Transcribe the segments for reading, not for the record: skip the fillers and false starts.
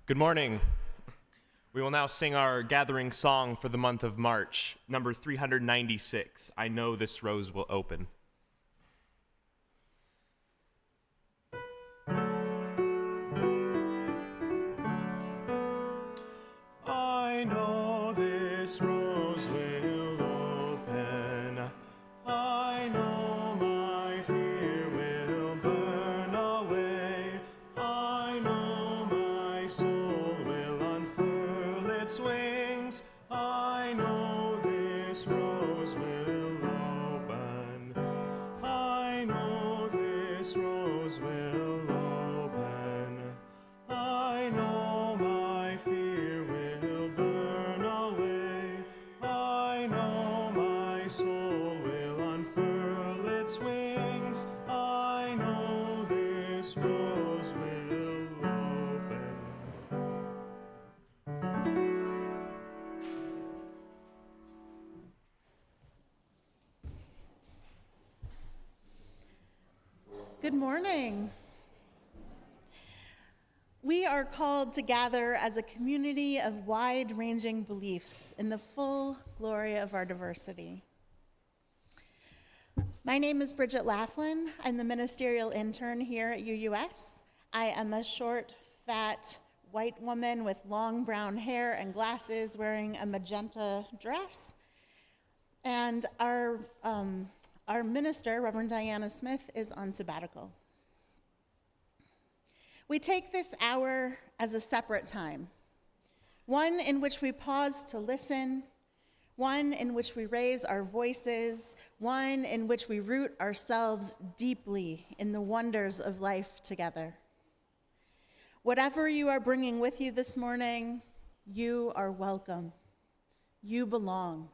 Good morning. We will now sing our gathering song for the month of March, number 396, I Know This Rose Will Open. this rose will open. I know my fear will burn away. I know my soul will unfurl its wings. I know this rose will open. Good morning. We are called to gather as a community of wide-ranging beliefs in the full glory of our diversity. My name is Bridget Laflin. I'm the Ministerial Intern here at UUS. I am a short, fat, white woman with long brown hair and glasses wearing a magenta dress. And our minister, Reverend Diana Smith, is on sabbatical. We take this hour as a separate time, one in which we pause to listen, one in which we raise our voices, one in which we root ourselves deeply in the wonders of life together. Whatever you are bringing with you this morning, you are welcome. You belong.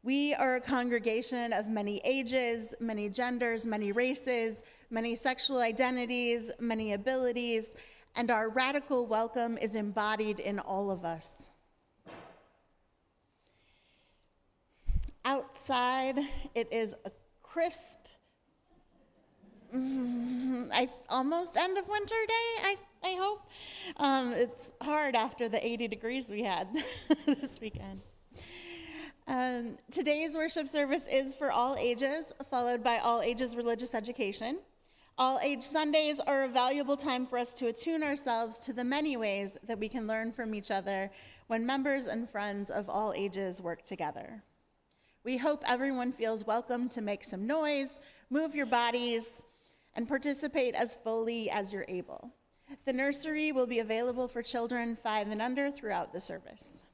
We are a congregation of many ages, many genders, many races, many sexual identities, many abilities, and our radical welcome is embodied in all of us. Outside, it is a crisp, almost end of winter day, I hope. It's hard after the 80 degrees we had this weekend. Today's worship service is for all ages, followed by all ages religious education. All age Sundays are a valuable time for us to attune ourselves to the many ways that we can learn from each other when members and friends of all ages work together. We hope everyone feels welcome to make some noise, move your bodies, and participate as fully as you're able. The nursery will be available for children 5 and under throughout the service.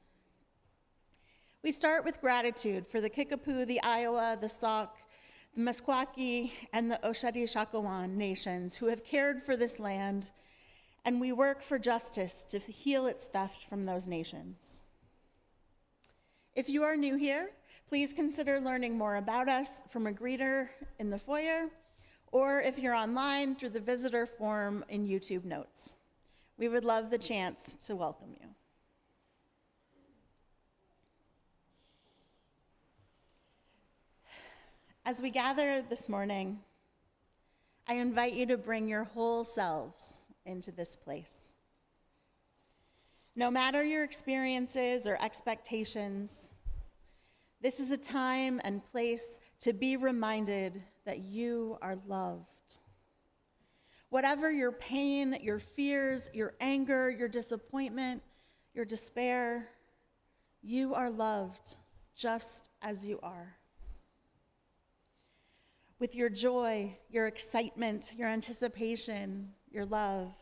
We start with gratitude for the Kickapoo, the Iowa, the Sauk, the Meskwaki, and the Oshadi-Shakawan nations who have cared for this land, and we work for justice to heal its theft from those nations. If you are new here, please consider learning more about us from a greeter in the foyer, or if you're online, through the visitor form in YouTube notes. We would love the chance to welcome you. As we gather this morning, I invite you to bring your whole selves into this place. No matter your experiences or expectations, this is a time and place to be reminded that you are loved. Whatever your pain, your fears, your anger, your disappointment, your despair, you are loved just as you are. With your joy, your excitement, your anticipation, your love,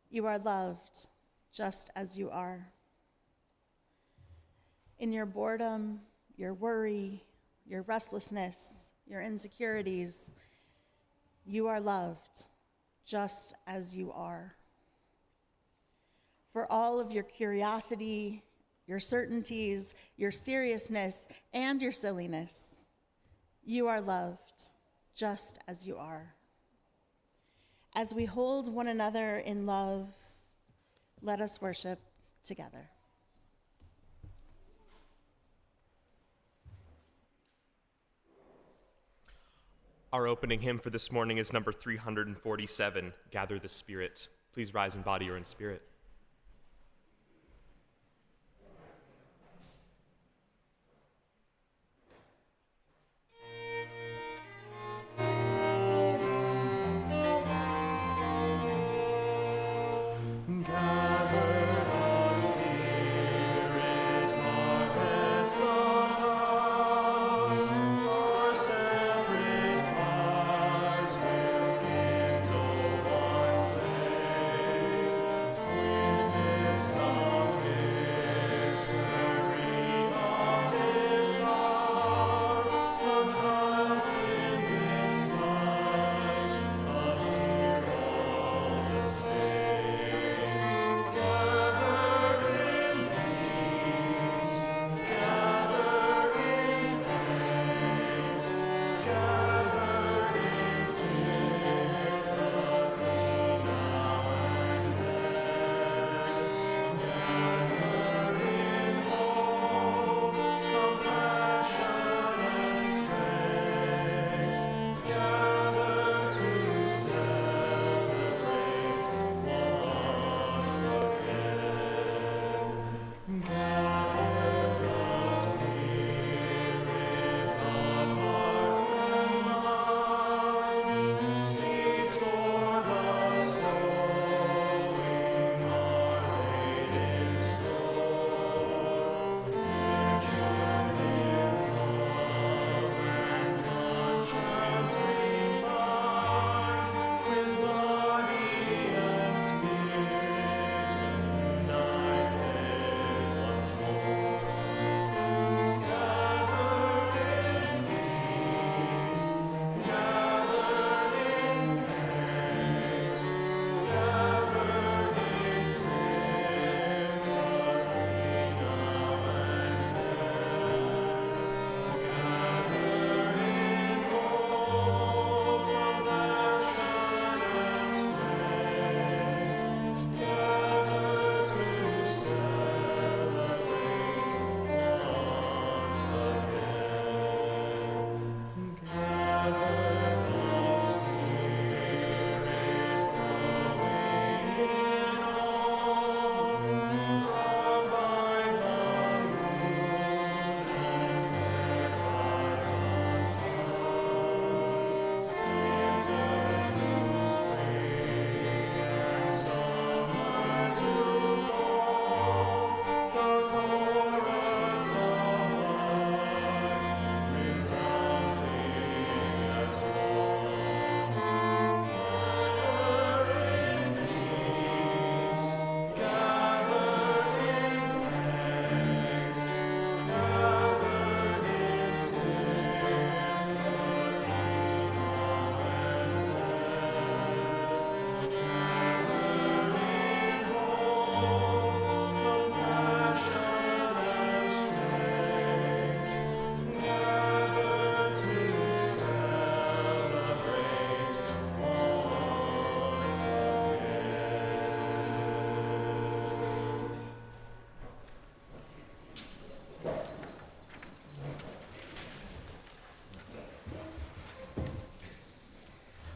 you are loved just as you are. In your boredom, your worry, your restlessness, your insecurities, you are loved just as you are. For all of your curiosity, your certainties, your seriousness, and your silliness, you are loved just as you are. As we hold one another in love, let us worship together. Our opening hymn for this morning is number 347, Gather the Spirit. Please rise in body or in spirit. We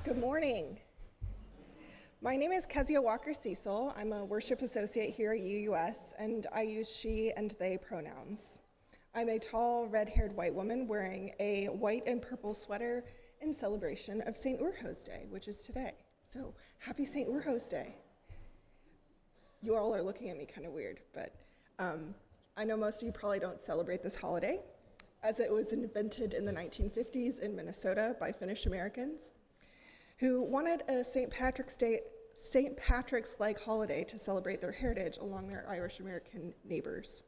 Good morning. My name is Kezia Walker-Cecil. I'm a worship associate here at UUS, and I use she and they pronouns. I'm a tall, red-haired white woman wearing a white and purple sweater in celebration of St. Urho's Day, which is today. So, happy St. Urho's Day. You all are looking at me kind of weird, but I know most of you probably don't celebrate this holiday, as it was invented in the 1950s in Minnesota by Finnish Americans, who wanted a St. Patrick's-like holiday to celebrate their heritage along their Irish American neighbors.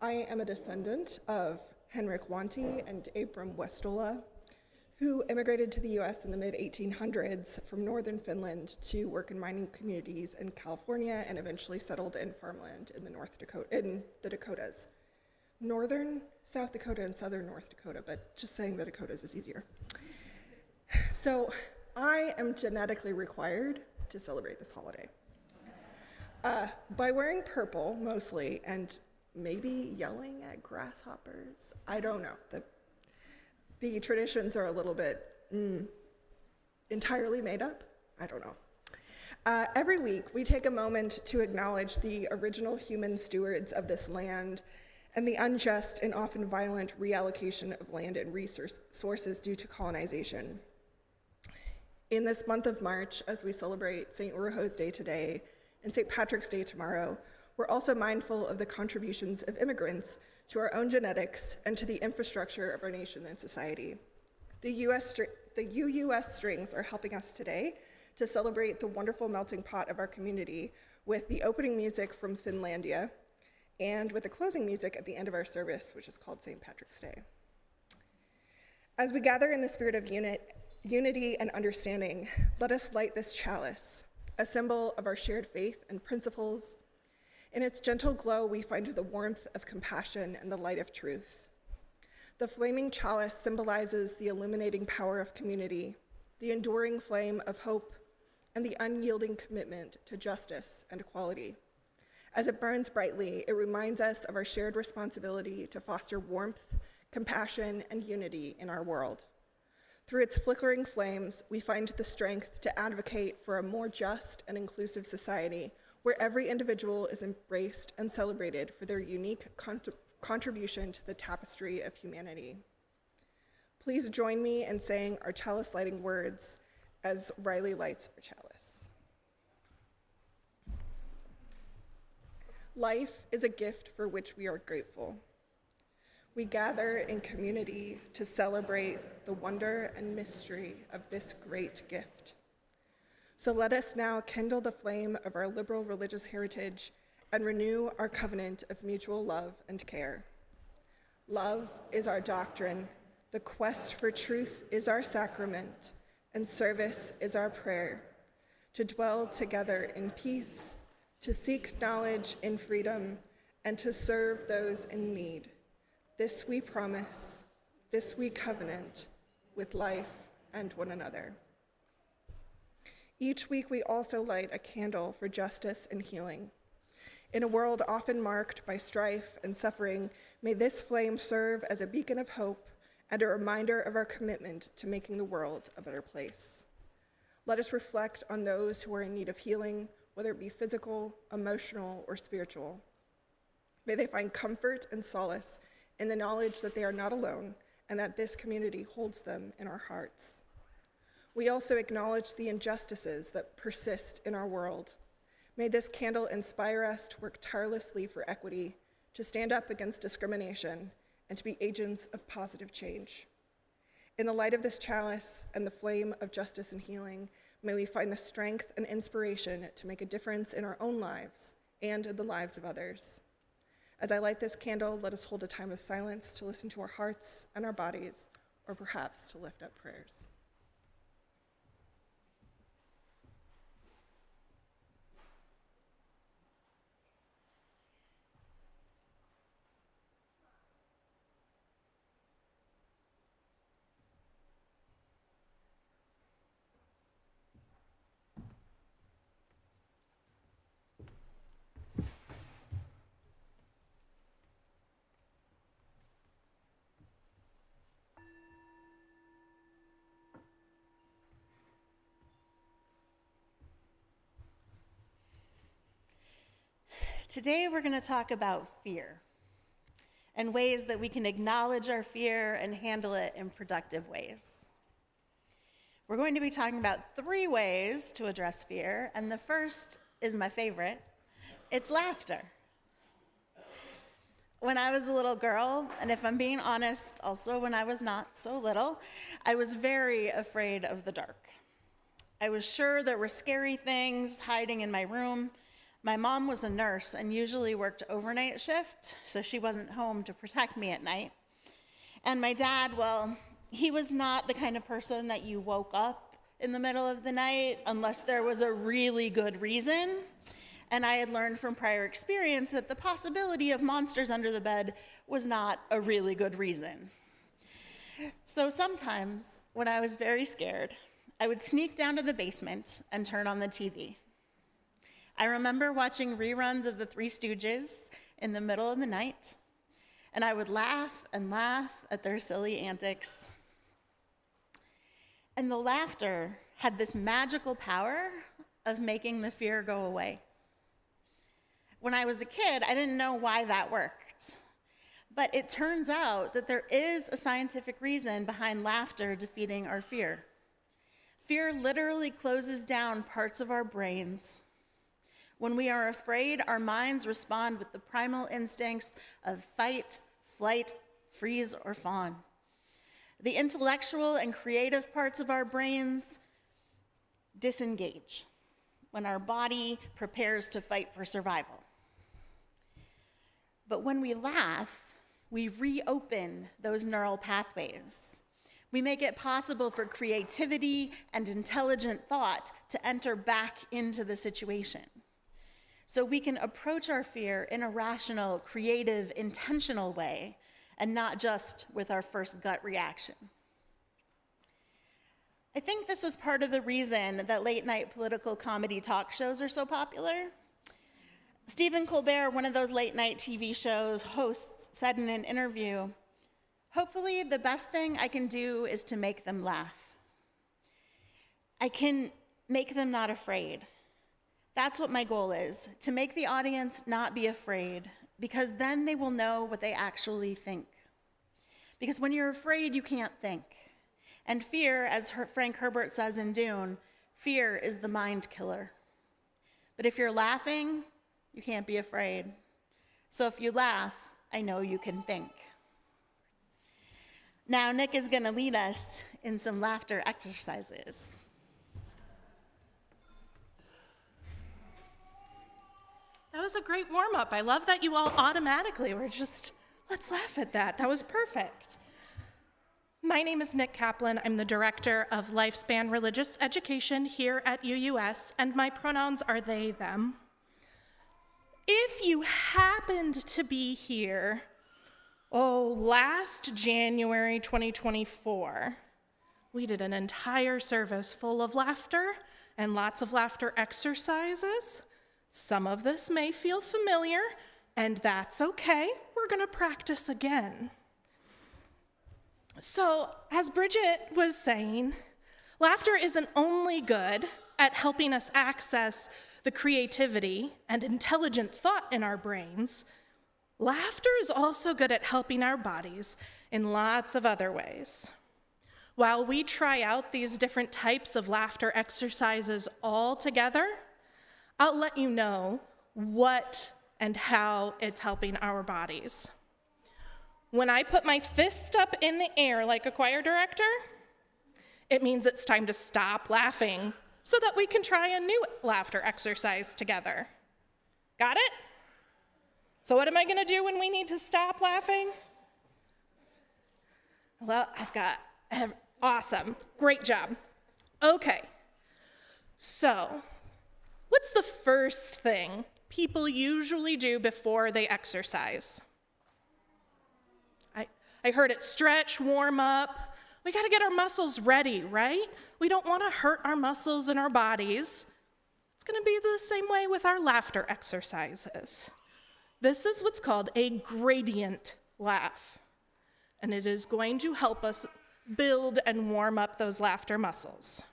I am a descendant of Henrik Wanti and Abram Westola, who immigrated to the US in the mid-1800s from northern Finland to work in mining communities in California and eventually settled in farmland in the Dakotas. Northern South Dakota and southern North Dakota, but just saying the Dakotas is easier. So I am genetically required to celebrate this holiday. By wearing purple, mostly, and maybe yelling at grasshoppers. I don't know. The traditions are a little bit entirely made up. I don't know. Every week, we take a moment to acknowledge the original human stewards of this land and the unjust and often violent reallocation of land and resources due to colonization. In this month of March, as we celebrate St. Urho's Day today and St. Patrick's Day tomorrow, we're also mindful of the contributions of immigrants to our own genetics and to the infrastructure of our nation and society. The UUS strings are helping us today to celebrate the wonderful melting pot of our community with the opening music from Finlandia and with the closing music at the end of our service, which is called St. Patrick's Day. As we gather in the spirit of unity and understanding, let us light this chalice, a symbol of our shared faith and principles. In its gentle glow, we find the warmth of compassion and the light of truth. The flaming chalice symbolizes the illuminating power of community, the enduring flame of hope, and the unyielding commitment to justice and equality. As it burns brightly, it reminds us of our shared responsibility to foster warmth, compassion, and unity in our world. Through its flickering flames, we find the strength to advocate for a more just and inclusive society where every individual is embraced and celebrated for their unique contribution to the tapestry of humanity. Please join me in saying our chalice lighting words as Riley lights her chalice. Life is a gift for which we are grateful. We gather in community to celebrate the wonder and mystery of this great gift. So let us now kindle the flame of our liberal religious heritage and renew our covenant of mutual love and care. Love is our doctrine, the quest for truth is our sacrament, and service is our prayer, to dwell together in peace, to seek knowledge in freedom, and to serve those in need. This we promise, this we covenant, with life and one another. Each week we also light a candle for justice and healing. In a world often marked by strife and suffering, may this flame serve as a beacon of hope and a reminder of our commitment to making the world a better place. Let us reflect on those who are in need of healing, whether it be physical, emotional, or spiritual. May they find comfort and solace in the knowledge that they are not alone and that this community holds them in our hearts. We also acknowledge the injustices that persist in our world. May this candle inspire us to work tirelessly for equity, to stand up against discrimination, and to be agents of positive change. In the light of this chalice and the flame of justice and healing, may we find the strength and inspiration to make a difference in our own lives and in the lives of others. As I light this candle, let us hold a time of silence to listen to our hearts and our bodies, or perhaps to lift up prayers. Today we're going to talk about fear and ways that we can acknowledge our fear and handle it in productive ways. We're going to be talking about 3 ways to address fear, and the first is my favorite. It's laughter. When I was a little girl, and if I'm being honest, also when I was not so little, I was very afraid of the dark. I was sure there were scary things hiding in my room. My mom was a nurse and usually worked overnight shift, so she wasn't home to protect me at night. And my dad, well, he was not the kind of person that you woke up in the middle of the night unless there was a really good reason. And I had learned from prior experience that the possibility of monsters under the bed was not a really good reason. So sometimes, when I was very scared, I would sneak down to the basement and turn on the TV. I remember watching reruns of the Three Stooges in the middle of the night, and I would laugh and laugh at their silly antics. And the laughter had this magical power of making the fear go away. When I was a kid, I didn't know why that worked. But it turns out that there is a scientific reason behind laughter defeating our fear. Fear literally closes down parts of our brains. When we are afraid, our minds respond with the primal instincts of fight, flight, freeze, or fawn. The intellectual and creative parts of our brains disengage when our body prepares to fight for survival. But when we laugh, we reopen those neural pathways. We make it possible for creativity and intelligent thought to enter back into the situation. So we can approach our fear in a rational, creative, intentional way, and not just with our first gut reaction. I think this is part of the reason that late-night political comedy talk shows are so popular. Stephen Colbert, one of those late-night TV shows hosts, said in an interview, "Hopefully the best thing I can do is to make them laugh. I can make them not afraid. That's what my goal is, to make the audience not be afraid, because then they will know what they actually think. Because when you're afraid, you can't think. And fear, as Frank Herbert says in Dune, fear is the mind killer. But if you're laughing, you can't be afraid. So if you laugh, I know you can think." Now, Nick is going to lead us in some laughter exercises. That was a great warm-up. I love that you all automatically were just, let's laugh at that. That was perfect. My name is Nick Kaplan. I'm the Director of Lifespan Religious Education here at UUS, and my pronouns are they, them. If you happened to be here, last January 2024, we did an entire service full of laughter and lots of laughter exercises. Some of this may feel familiar, and that's okay. We're going to practice again. So, as Bridget was saying, laughter isn't only good at helping us access the creativity and intelligent thought in our brains. Laughter is also good at helping our bodies in lots of other ways. While we try out these different types of laughter exercises all together, I'll let you know what and how it's helping our bodies. When I put my fist up in the air like a choir director, it means it's time to stop laughing so that we can try a new laughter exercise together. Got it? So what am I going to do when we need to stop laughing? Well, awesome. Great job. Okay. So, what's the first thing people usually do before they exercise? I heard it: stretch, warm up. We got to get our muscles ready, right? We don't want to hurt our muscles and our bodies. It's going to be the same way with our laughter exercises. This is what's called a gradient laugh, and it is going to help us build and warm up those laughter muscles.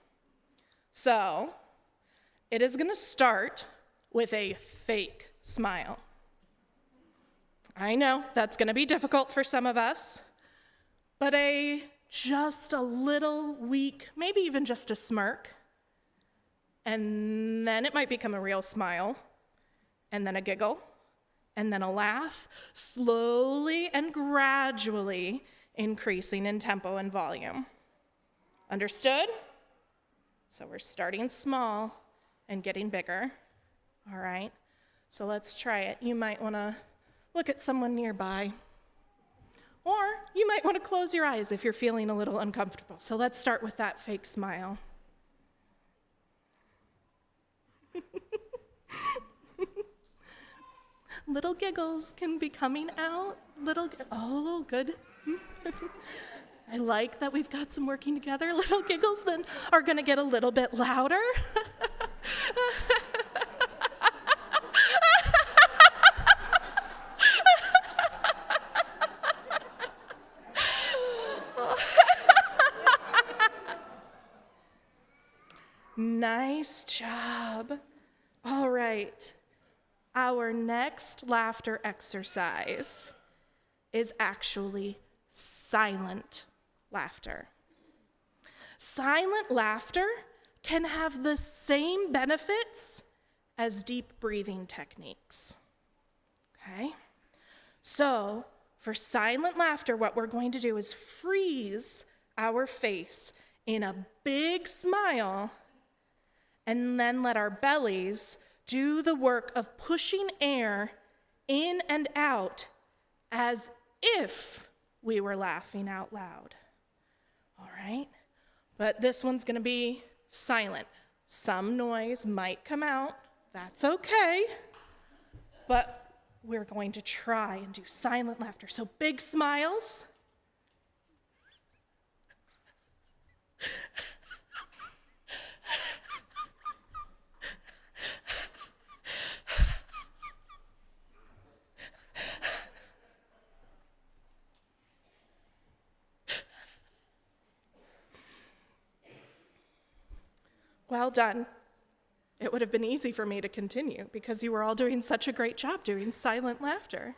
So, it is going to start with a fake smile. I know that's going to be difficult for some of us, but just a little weak, maybe even just a smirk, and then it might become a real smile, and then a giggle, and then a laugh, slowly and gradually increasing in tempo and volume. Understood? So we're starting small and getting bigger. All right, so let's try it. You might want to look at someone nearby, or you might want to close your eyes if you're feeling a little uncomfortable. So let's start with that fake smile. Little giggles can be coming out. Oh, good. I like that we've got some working together. Little giggles then are going to get a little bit louder. Nice job. All right. Our next laughter exercise is actually silent laughter. Silent laughter can have the same benefits as deep breathing techniques. Okay? So, for silent laughter, what we're going to do is freeze our face in a big smile and then let our bellies do the work of pushing air in and out as if we were laughing out loud. All right? But this one's going to be silent. Some noise might come out. That's okay. But we're going to try and do silent laughter. So big smiles. Well done. It would have been easy for me to continue because you were all doing such a great job doing silent laughter.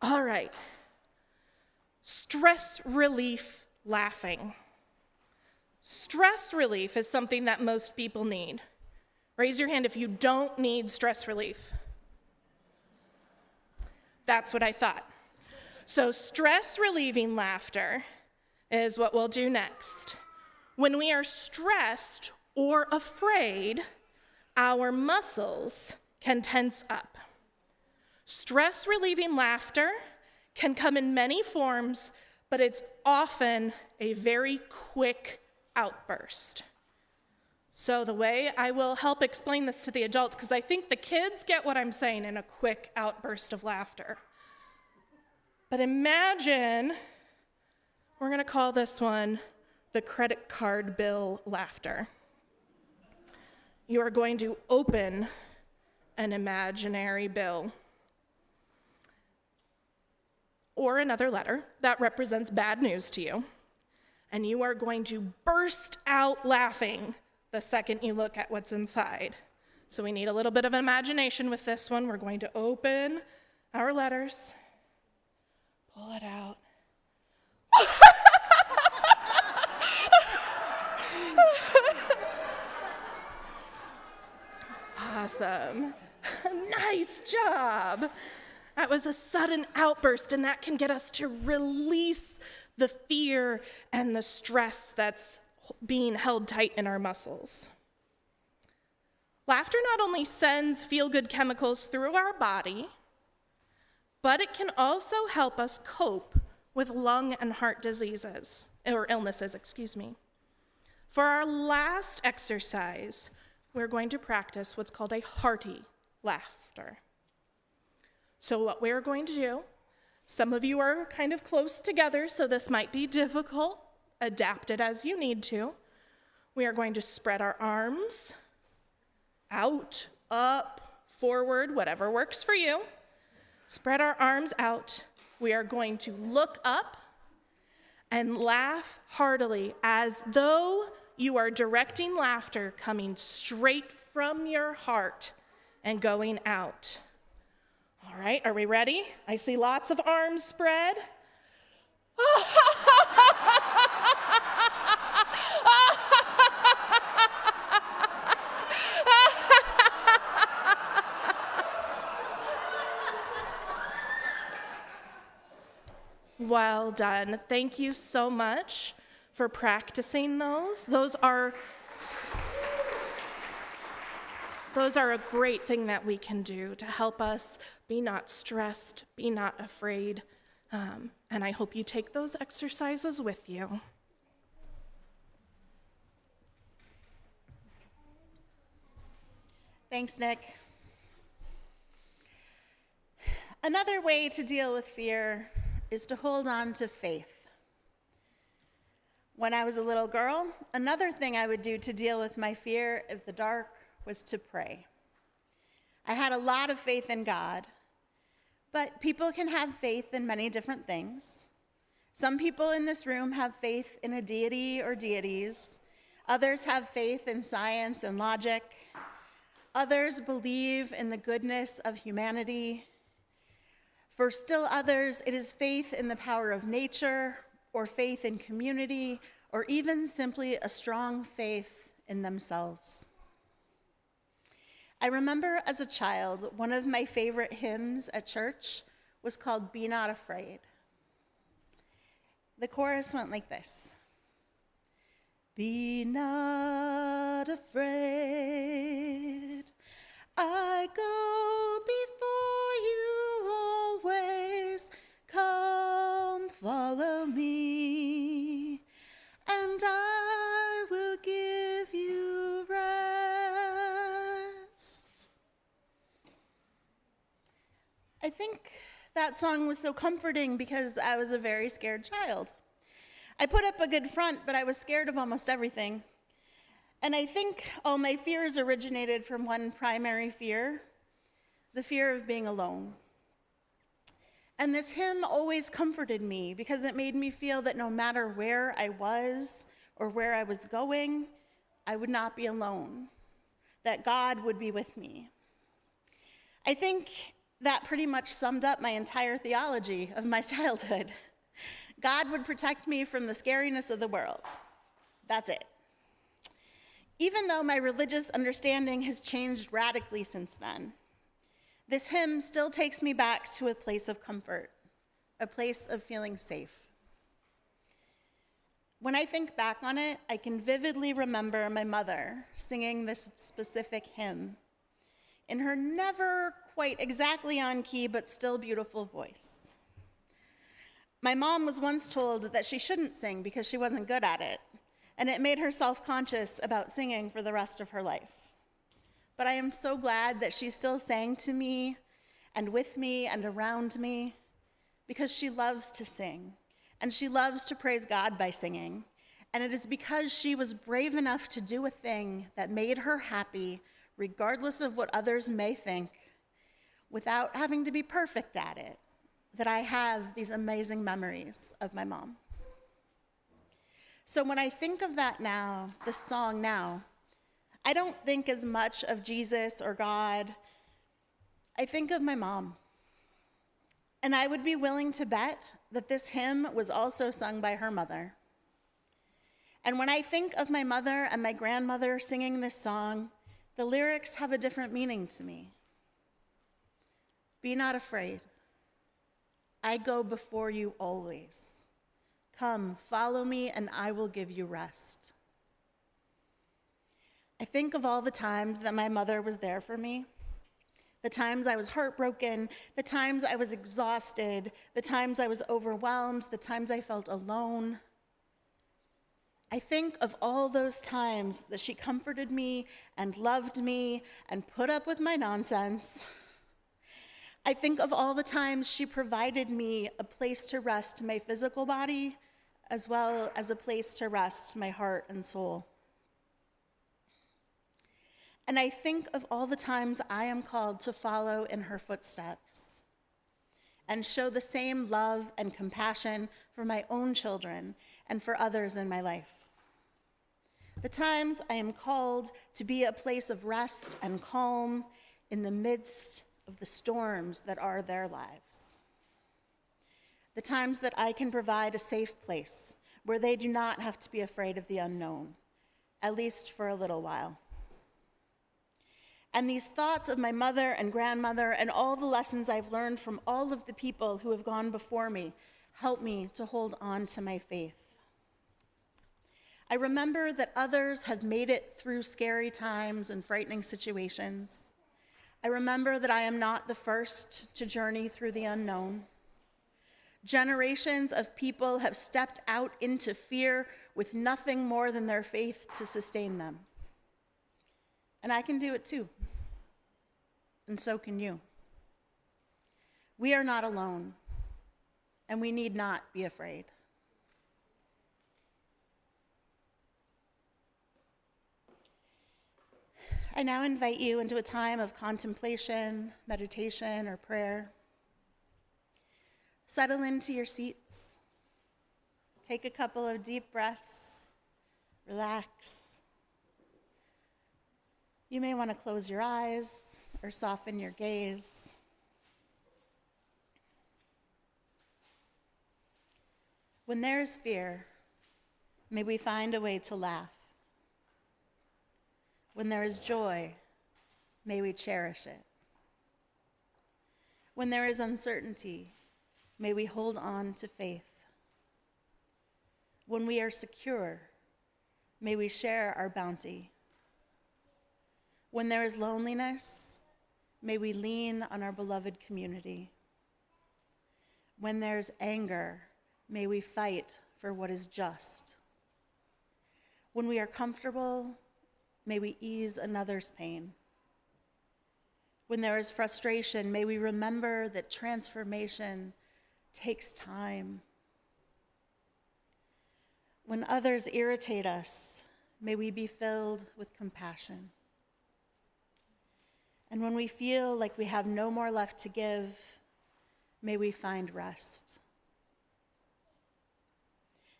All right. Stress relief laughing. Stress relief is something that most people need. Raise your hand if you don't need stress relief. That's what I thought. So stress relieving laughter is what we'll do next. When we are stressed or afraid, our muscles can tense up. Stress relieving laughter can come in many forms, but it's often a very quick outburst. So the way I will help explain this to the adults, because I think the kids get what I'm saying in a quick outburst of laughter. But imagine, we're going to call this one the credit card bill laughter. You are going to open an imaginary bill or another letter that represents bad news to you, and you are going to burst out laughing the second you look at what's inside. So we need a little bit of imagination with this one. We're going to open our letters, pull it out. Awesome. Nice job. That was a sudden outburst, and that can get us to release the fear and the stress that's being held tight in our muscles. Laughter not only sends feel-good chemicals through our body, but it can also help us cope with lung and heart diseases, or illnesses, For our last exercise, we're going to practice what's called a hearty laughter. So what we're going to do, some of you are kind of close together, so this might be difficult. Adapt it as you need to. We are going to spread our arms out, up, forward, whatever works for you. Spread our arms out. We are going to look up and laugh heartily as though you are directing laughter coming straight from your heart and going out. All right, are we ready? I see lots of arms spread. Well done. Thank you so much for practicing those. Those are a great thing that we can do to help us be not stressed, be not afraid. And I hope you take those exercises with you. Thanks, Nick. Another way to deal with fear is to hold on to faith. When I was a little girl, another thing I would do to deal with my fear of the dark was to pray. I had a lot of faith in God, but people can have faith in many different things. Some people in this room have faith in a deity or deities. Others have faith in science and logic. Others believe in the goodness of humanity. For still others, it is faith in the power of nature, or faith in community, or even simply a strong faith in themselves. I remember as a child, one of my favorite hymns at church was called "Be Not Afraid." The chorus went like this: "Be not afraid, I go before you always. Come, follow me, and I will give you rest." I think that song was so comforting because I was a very scared child. I put up a good front, but I was scared of almost everything. And I think all my fears originated from one primary fear, the fear of being alone. And this hymn always comforted me because it made me feel that no matter where I was or where I was going, I would not be alone, that God would be with me. I think that pretty much summed up my entire theology of my childhood. God would protect me from the scariness of the world. That's it. Even though my religious understanding has changed radically since then, this hymn still takes me back to a place of comfort, a place of feeling safe. When I think back on it, I can vividly remember my mother singing this specific hymn in her never quite exactly on key, but still beautiful voice. My mom was once told that she shouldn't sing because she wasn't good at it, and it made her self-conscious about singing for the rest of her life. But I am so glad that she still sang to me and with me and around me because she loves to sing, and she loves to praise God by singing. And it is because she was brave enough to do a thing that made her happy, regardless of what others may think, without having to be perfect at it, that I have these amazing memories of my mom. So when I think of that now, this song now, I don't think as much of Jesus or God. I think of my mom. And I would be willing to bet that this hymn was also sung by her mother. And when I think of my mother and my grandmother singing this song, the lyrics have a different meaning to me. Be not afraid. I go before you always. Come, follow me, and I will give you rest. I think of all the times that my mother was there for me, the times I was heartbroken, the times I was exhausted, the times I was overwhelmed, the times I felt alone. I think of all those times that she comforted me and loved me and put up with my nonsense. I think of all the times she provided me a place to rest my physical body as well as a place to rest my heart and soul. And I think of all the times I am called to follow in her footsteps and show the same love and compassion for my own children and for others in my life. The times I am called to be a place of rest and calm in the midst of the storms that are their lives. The times that I can provide a safe place where they do not have to be afraid of the unknown, at least for a little while. And these thoughts of my mother and grandmother and all the lessons I've learned from all of the people who have gone before me help me to hold on to my faith. I remember that others have made it through scary times and frightening situations. I remember that I am not the first to journey through the unknown. Generations of people have stepped out into fear with nothing more than their faith to sustain them. And I can do it too. And so can you. We are not alone, and we need not be afraid. I now invite you into a time of contemplation, meditation, or prayer. Settle into your seats. Take a couple of deep breaths. Relax. You may want to close your eyes or soften your gaze. When there is fear, may we find a way to laugh. When there is joy, may we cherish it. When there is uncertainty, may we hold on to faith. When we are secure, may we share our bounty. When there is loneliness, may we lean on our beloved community. When there's anger, may we fight for what is just. When we are comfortable, may we ease another's pain. When there is frustration, may we remember that transformation takes time. When others irritate us, may we be filled with compassion. And when we feel like we have no more left to give, may we find rest.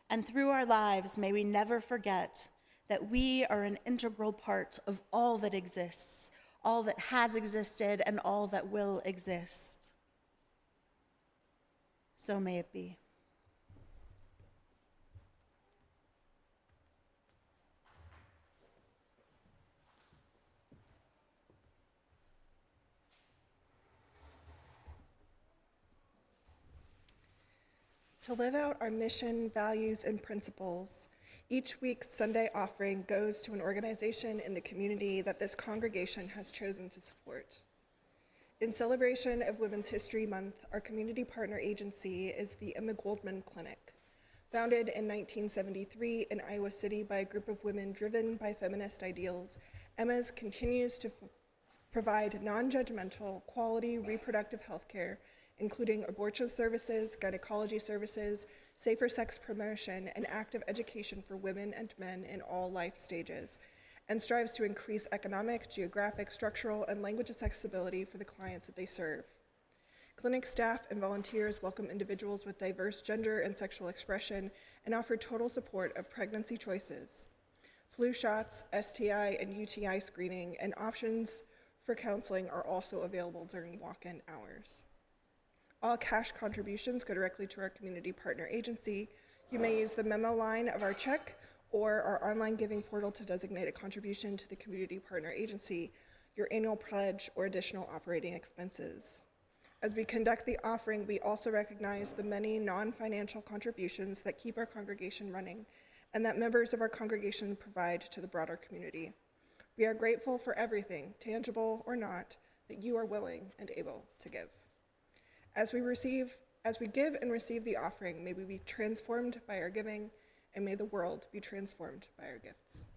And through our lives, may we never forget that we are an integral part of all that exists, all that has existed, and all that will exist. So may it be. To live out our mission, values, and principles, each week's Sunday offering goes to an organization in the community that this congregation has chosen to support. In celebration of Women's History Month, our community partner agency is the Emma Goldman Clinic. Founded in 1973 in Iowa City by a group of women driven by feminist ideals, Emma's continues to provide non-judgmental, quality reproductive health care, including abortion services, gynecology services, safer sex promotion, and active education for women and men in all life stages, and strives to increase economic, geographic, structural, and language accessibility for the clients that they serve. Clinic staff and volunteers welcome individuals with diverse gender and sexual expression and offer total support of pregnancy choices, flu shots, STI and UTI screening, and options for counseling are also available during walk-in hours. All cash contributions go directly to our community partner agency. You may use the memo line of our check or our online giving portal to designate a contribution to the community partner agency, your annual pledge, or additional operating expenses. As we conduct the offering, we also recognize the many non-financial contributions that keep our congregation running and that members of our congregation provide to the broader community. We are grateful for everything, tangible or not, that you are willing and able to give. As we give and receive the offering, may we be transformed by our giving, and may the world be transformed by our gifts.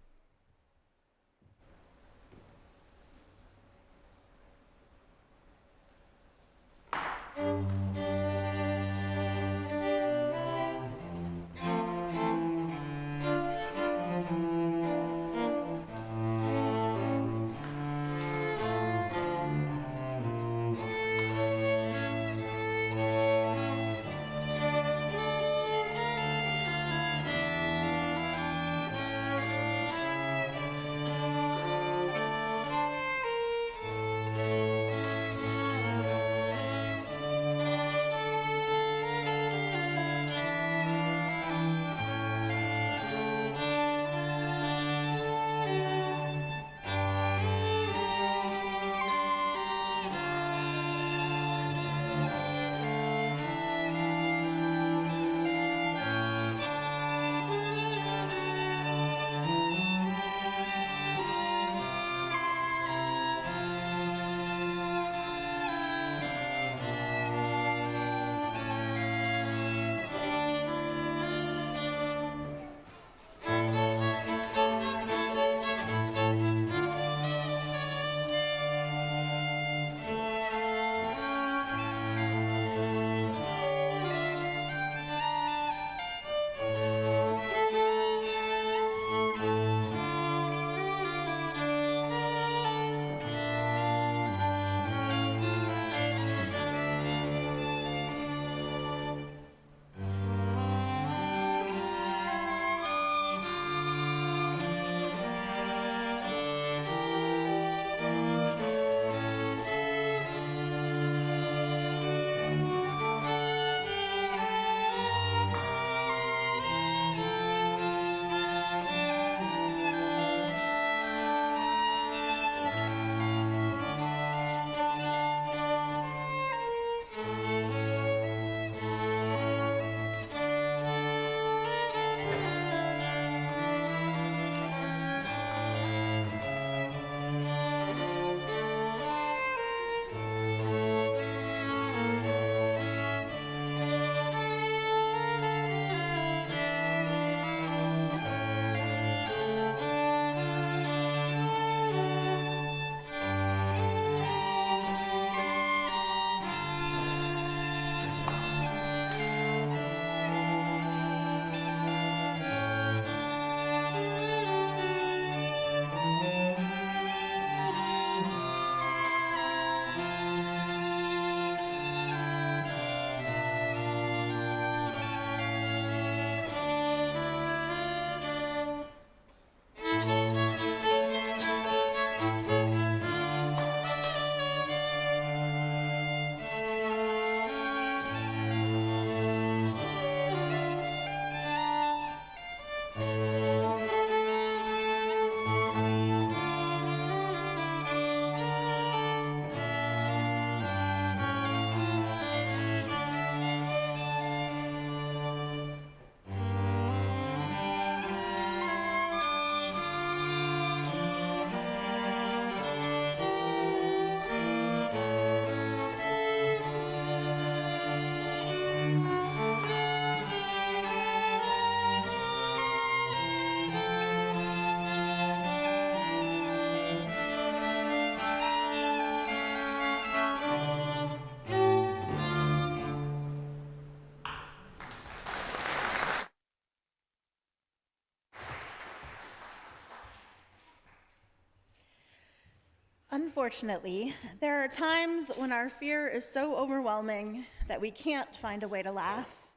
Unfortunately, there are times when our fear is so overwhelming that we can't find a way to laugh,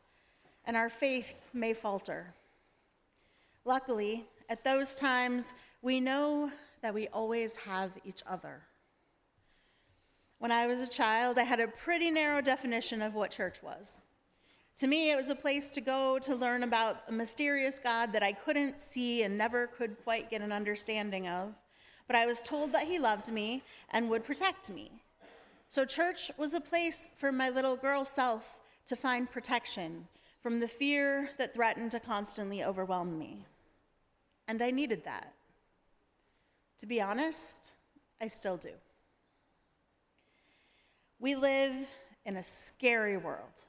and our faith may falter. Luckily, at those times, we know that we always have each other. When I was a child, I had a pretty narrow definition of what church was. To me, it was a place to go to learn about a mysterious God that I couldn't see and never could quite get an understanding of, but I was told that he loved me and would protect me. So church was a place for my little girl self to find protection from the fear that threatened to constantly overwhelm me. And I needed that. To be honest, I still do. We live in a scary world.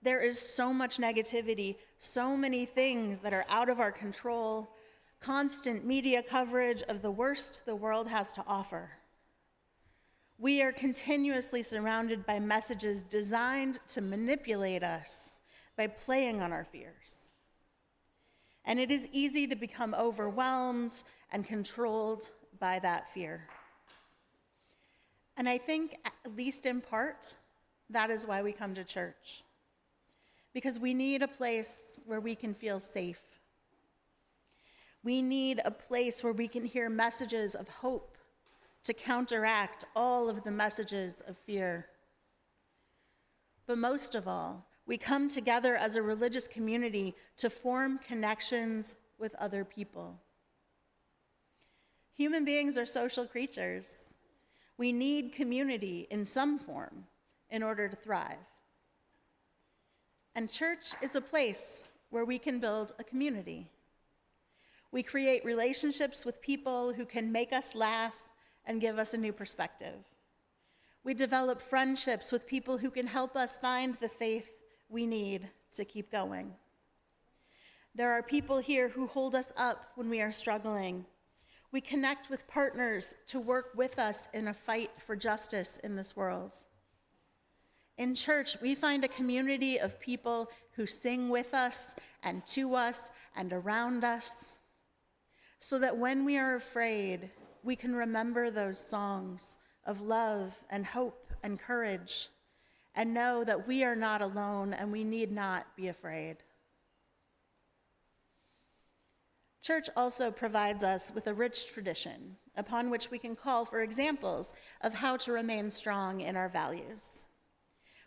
There is so much negativity, so many things that are out of our control, constant media coverage of the worst the world has to offer. We are continuously surrounded by messages designed to manipulate us by playing on our fears. And it is easy to become overwhelmed and controlled by that fear. And I think, at least in part, that is why we come to church. Because we need a place where we can feel safe. We need a place where we can hear messages of hope to counteract all of the messages of fear. But most of all, we come together as a religious community to form connections with other people. Human beings are social creatures. We need community in some form in order to thrive. And church is a place where we can build a community. We create relationships with people who can make us laugh and give us a new perspective. We develop friendships with people who can help us find the faith we need to keep going. There are people here who hold us up when we are struggling. We connect with partners to work with us in a fight for justice in this world. In church, we find a community of people who sing with us and to us and around us, so that when we are afraid, we can remember those songs of love and hope and courage, and know that we are not alone and we need not be afraid. Church also provides us with a rich tradition upon which we can call for examples of how to remain strong in our values.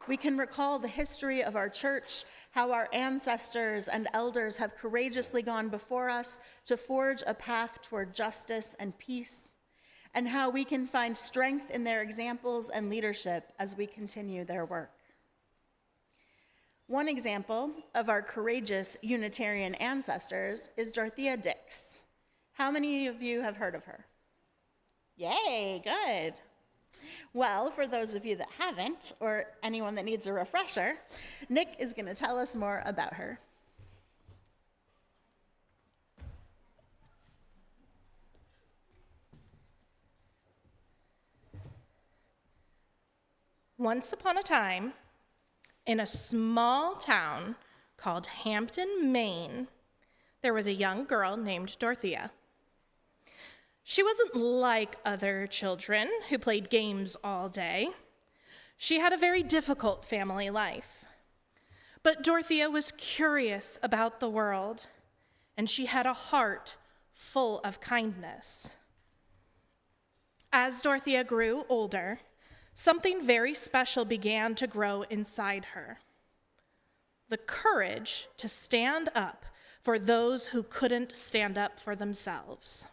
We can recall the history of our church, how our ancestors and elders have courageously gone before us to forge a path toward justice and peace, and how we can find strength in their examples and leadership as we continue their work. One example of our courageous Unitarian ancestors is Dorothea Dix. How many of you have heard of her? Yay, good. Well, for those of you that haven't, or anyone that needs a refresher, Nick is going to tell us more about her. Once upon a time, in a small town called Hampton, Maine, there was a young girl named Dorothea. She wasn't like other children who played games all day. She had a very difficult family life. But Dorothea was curious about the world, and she had a heart full of kindness. As Dorothea grew older, something very special began to grow inside her: the courage to stand up for those who couldn't stand up for themselves.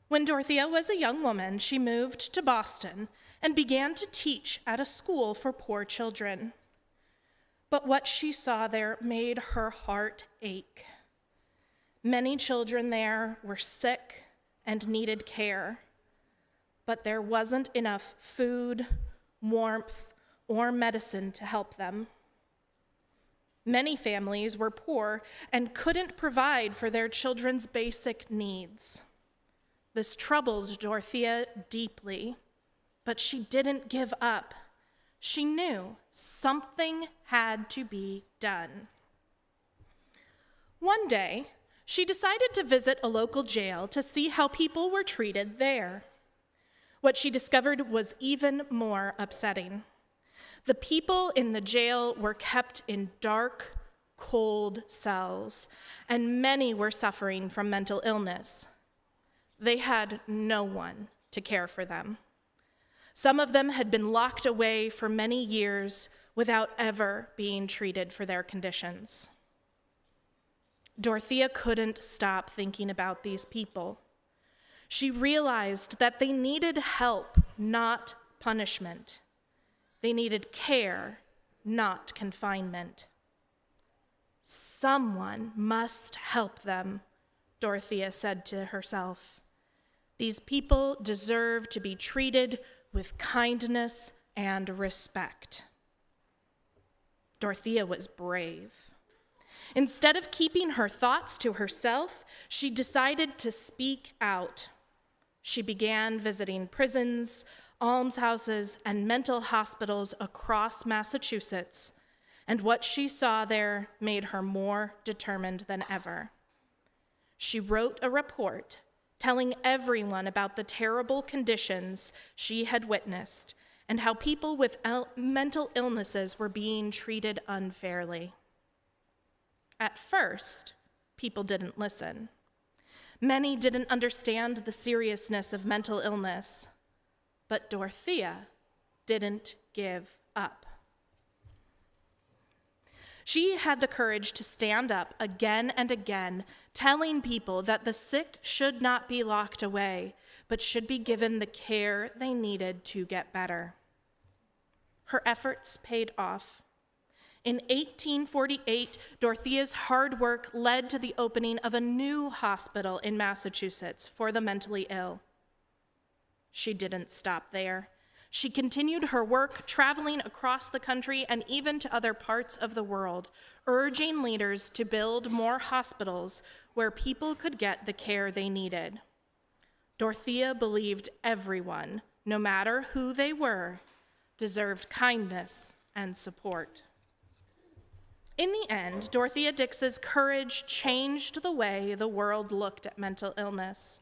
When Dorothea was a young woman, she moved to Boston and began to teach at a school for poor children. But what she saw there made her heart ache. Many children there were sick and needed care, but there wasn't enough food, warmth, or medicine to help them. Many families were poor and couldn't provide for their children's basic needs. This troubled Dorothea deeply, but she didn't give up. She knew something had to be done. One day, she decided to visit a local jail to see how people were treated there. What she discovered was even more upsetting. The people in the jail were kept in dark, cold cells, and many were suffering from mental illness. They had no one to care for them. Some of them had been locked away for many years without ever being treated for their conditions. Dorothea couldn't stop thinking about these people. She realized that they needed help, not punishment. They needed care, not confinement. Someone must help them, Dorothea said to herself. These people deserve to be treated with kindness and respect. Dorothea was brave. Instead of keeping her thoughts to herself, she decided to speak out. She began visiting prisons, almshouses, and mental hospitals across Massachusetts, and what she saw there made her more determined than ever. She wrote a report telling everyone about the terrible conditions she had witnessed and how people with mental illnesses were being treated unfairly. At first, people didn't listen. Many didn't understand the seriousness of mental illness, but Dorothea didn't give up. She had the courage to stand up again and again, telling people that the sick should not be locked away, but should be given the care they needed to get better. Her efforts paid off. In 1848, Dorothea's hard work led to the opening of a new hospital in Massachusetts for the mentally ill. She didn't stop there. She continued her work, traveling across the country and even to other parts of the world, urging leaders to build more hospitals where people could get the care they needed. Dorothea believed everyone, no matter who they were, deserved kindness and support. In the end, Dorothea Dix's courage changed the way the world looked at mental illness.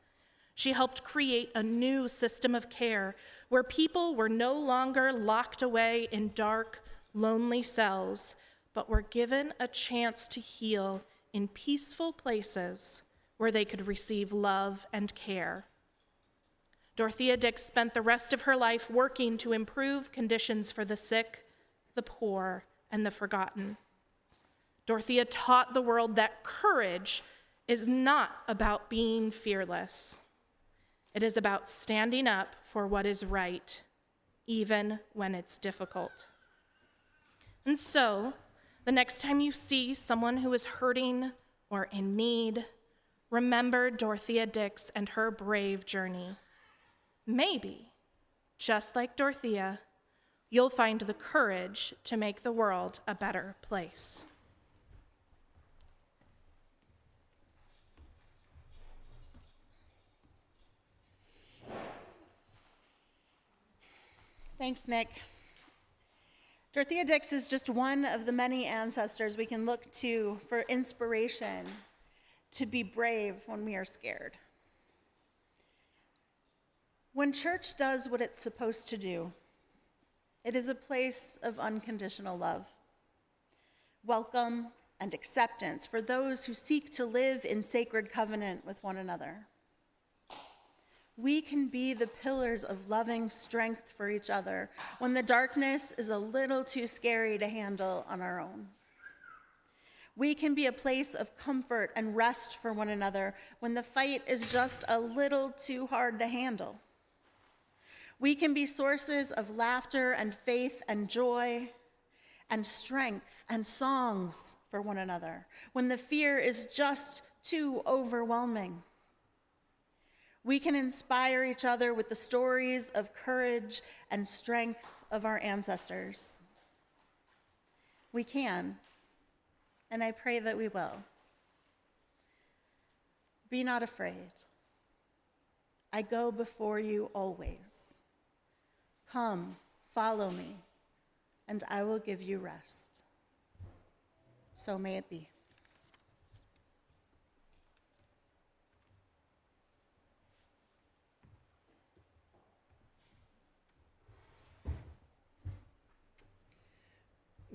She helped create a new system of care where people were no longer locked away in dark, lonely cells, but were given a chance to heal in peaceful places where they could receive love and care. Dorothea Dix spent the rest of her life working to improve conditions for the sick, the poor, and the forgotten. Dorothea taught the world that courage is not about being fearless. It is about standing up for what is right, even when it's difficult. And so, the next time you see someone who is hurting or in need, remember Dorothea Dix and her brave journey. Maybe, just like Dorothea, you'll find the courage to make the world a better place. Thanks, Nick. Dorothea Dix is just one of the many ancestors we can look to for inspiration to be brave when we are scared. When church does what it's supposed to do, it is a place of unconditional love, welcome, and acceptance for those who seek to live in sacred covenant with one another. We can be the pillars of loving strength for each other when the darkness is a little too scary to handle on our own. We can be a place of comfort and rest for one another when the fight is just a little too hard to handle. We can be sources of laughter and faith and joy and strength and songs for one another when the fear is just too overwhelming. We can inspire each other with the stories of courage and strength of our ancestors. We can, and I pray that we will. Be not afraid. I go before you always. Come, follow me, and I will give you rest. So may it be.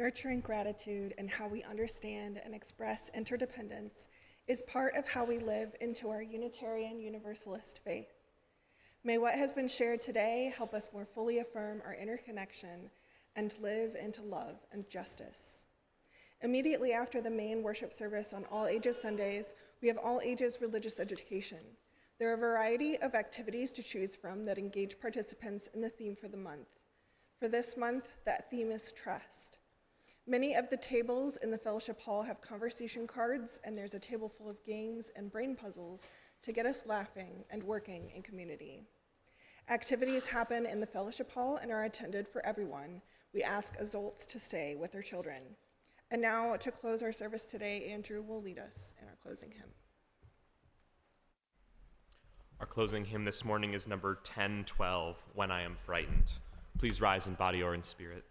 Nurturing gratitude and how we understand and express interdependence is part of how we live into our Unitarian Universalist faith. May what has been shared today help us more fully affirm our interconnection and live into love and justice. Immediately after the main worship service on All Ages Sundays, we have All Ages Religious Education. There are a variety of activities to choose from that engage participants in the theme for the month. For this month, that theme is trust. Many of the tables in the fellowship hall have conversation cards, and there's a table full of games and brain puzzles to get us laughing and working in community. Activities happen in the fellowship hall and are attended for everyone. We ask adults to stay with their children. And now, to close our service today, Andrew will lead us in our closing hymn. Our closing hymn this morning is number 1012, When I Am Frightened. Please rise in body or in spirit.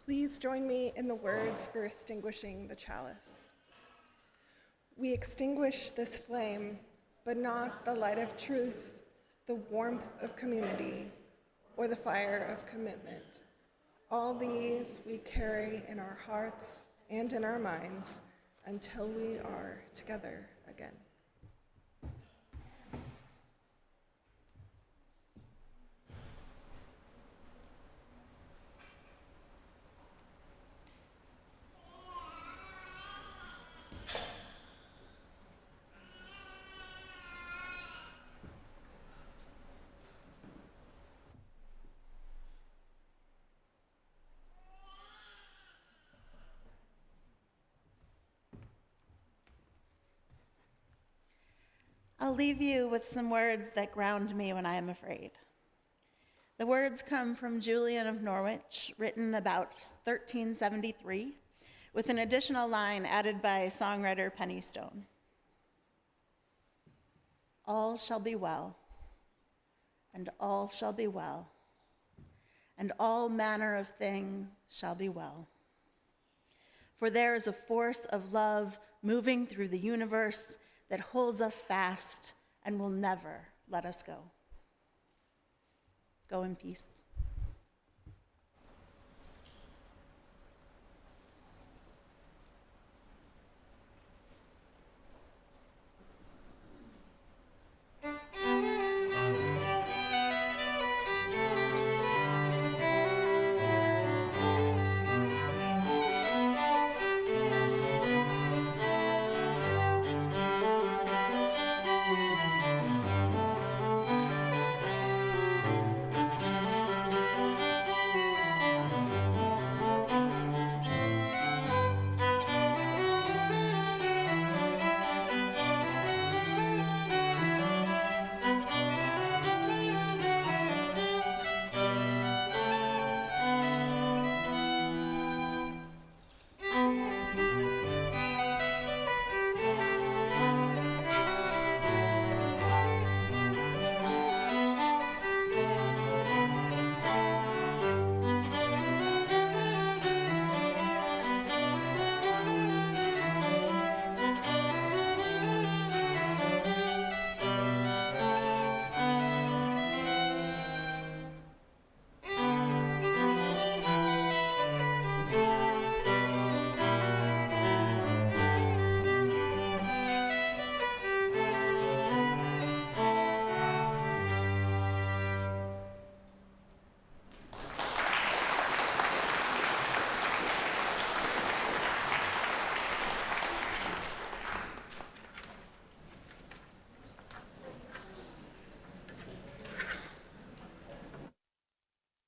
Please join me in the words for extinguishing the chalice. We extinguish this flame, but not the light of truth, the warmth of community, or the fire of commitment. All these we carry in our hearts and in our minds until we are together again. I'll leave you with some words that ground me when I am afraid. The words come from Julian of Norwich, written about 1373, with an additional line added by songwriter Penny Stone. All shall be well, and all shall be well, and all manner of thing shall be well. For there is a force of love moving through the universe that holds us fast and will never let us go. Go in peace.